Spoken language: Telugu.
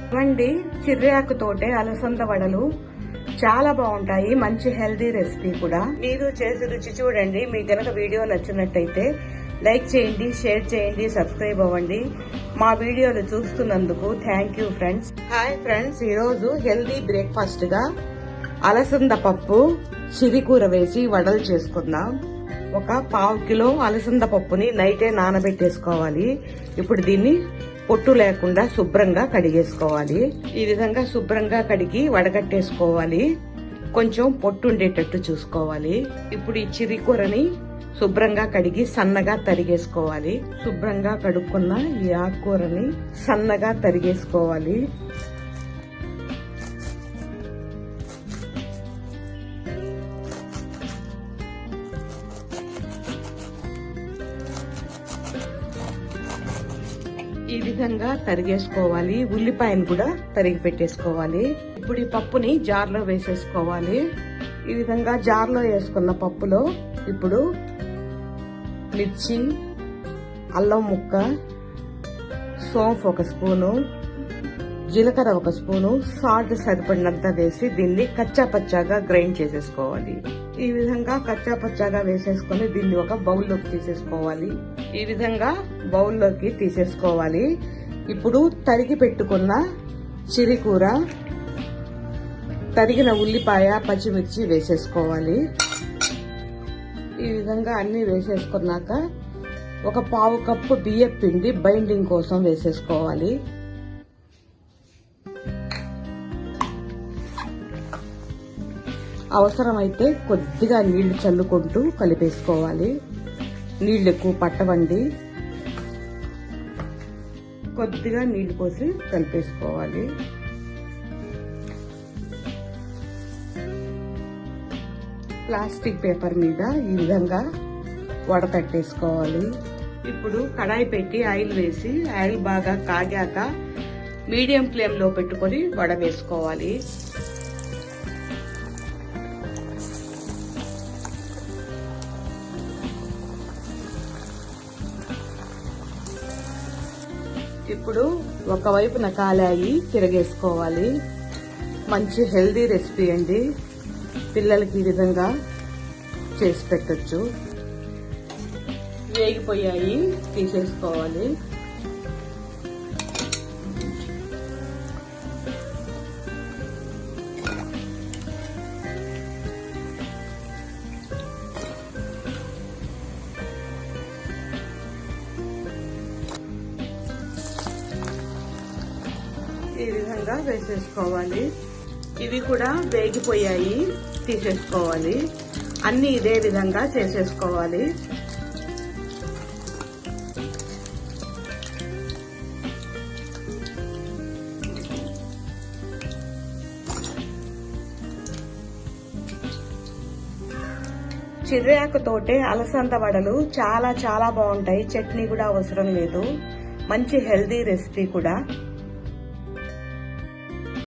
ఇవ్వండి చిర్రాకుతోటే అలసంద వడలు చాలా బాగుంటాయి. మంచి హెల్దీ రెసిపీ కూడా. మీరు చేసి రుచి చూడండి. మీకు గనక వీడియో నచ్చినట్టయితే లైక్ చేయండి, షేర్ చేయండి, సబ్స్క్రైబ్ అవ్వండి. మా వీడియోలు చూస్తున్నందుకు thank you friends. Hi friends, ఈరోజు హెల్దీ బ్రేక్ఫాస్ట్ గా అలసంద పప్పు చిరికూర వేసి వడలు చేసుకుందాం. ఒక 1/2 కిలో అలసంద పప్పుని నైటే నానబెట్టేసుకోవాలి. ఇప్పుడు దీన్ని పొట్టు లేకుండా శుభ్రంగా కడిగేసుకోవాలి. ఈ విధంగా శుభ్రంగా కడిగి వడగట్టేసుకోవాలి. కొంచెం పొట్టు ఉండేటట్టు చూసుకోవాలి. ఇప్పుడు ఈ చిరికూరని శుభ్రంగా కడిగి సన్నగా తరిగేసుకోవాలి. శుభ్రంగా కడుక్కున్న ఈ ఆకుకూరని సన్నగా తరిగేసుకోవాలి. ఈ విధంగా తరిగేసుకోవాలి. ఉల్లిపాయను కూడా తరిగి పెట్టేసుకోవాలి. ఇప్పుడు ఈ పప్పుని జార్లో వేసేసుకోవాలి. ఈ విధంగా జార్లో వేసుకున్న పప్పులో ఇప్పుడు మిర్చి, అల్లం ముక్క, సోంఫ్ 1 స్పూను, జీలకర్ర 1 స్పూను, సాల్ట్ సరిపడినంత వేసి దీన్ని కచ్చా పచ్చాగా గ్రైండ్ చేసేసుకోవాలి. ఈ విధంగా కచ్చా పచ్చాగా వేసేసుకుని దీన్ని ఒక బౌల్లోకి తీసేసుకోవాలి. ఈ విధంగా బౌల్లోకి తీసేసుకోవాలి. ఇప్పుడు తరిగి పెట్టుకున్న చిరికూర, తరిగిన ఉల్లిపాయ, పచ్చిమిర్చి వేసేసుకోవాలి. ఈ విధంగా అన్ని వేసేసుకున్నాక ఒక 1/2 కప్పు బియ్యం పిండి బైండింగ్ కోసం వేసేసుకోవాలి. అవసరమైతే కొద్దిగా నీళ్లు చల్లుకుంటూ కలిపేసుకోవాలి. నీళ్లు ఎక్కువ పట్టవండి. కొద్దిగా నీళ్లు పోసి కలిపేసుకోవాలి. ప్లాస్టిక్ పేపర్ మీద ఈ విధంగా వడకట్టేసుకోవాలి. ఇప్పుడు కడాయి పెట్టి ఆయిల్ వేసి ఆయిల్ బాగా కాగాక మీడియం ఫ్లేమ్ లో పెట్టుకొని వడ వేసుకోవాలి. ఇప్పుడు ఒకవైపున కాలాయి తిరగేసుకోవాలి. మంచి హెల్దీ రెసిపీ అండి. పిల్లలకి ఈ విధంగా చేసి పెట్టొచ్చు. వేగిపోయాయి, తీసేసుకోవాలి. ఈ విధంగా వేసేసుకోవాలి. ఇవి కూడా వేగిపోయాయి, తీసేసుకోవాలి. అన్ని ఇదే విధంగా చేసేసుకోవాలి. చిర్రాకుతోటే అలసంద వడలు చాలా చాలా బాగుంటాయి. చట్నీ కూడా అవసరం లేదు. మంచి హెల్దీ రెసిపీ కూడా.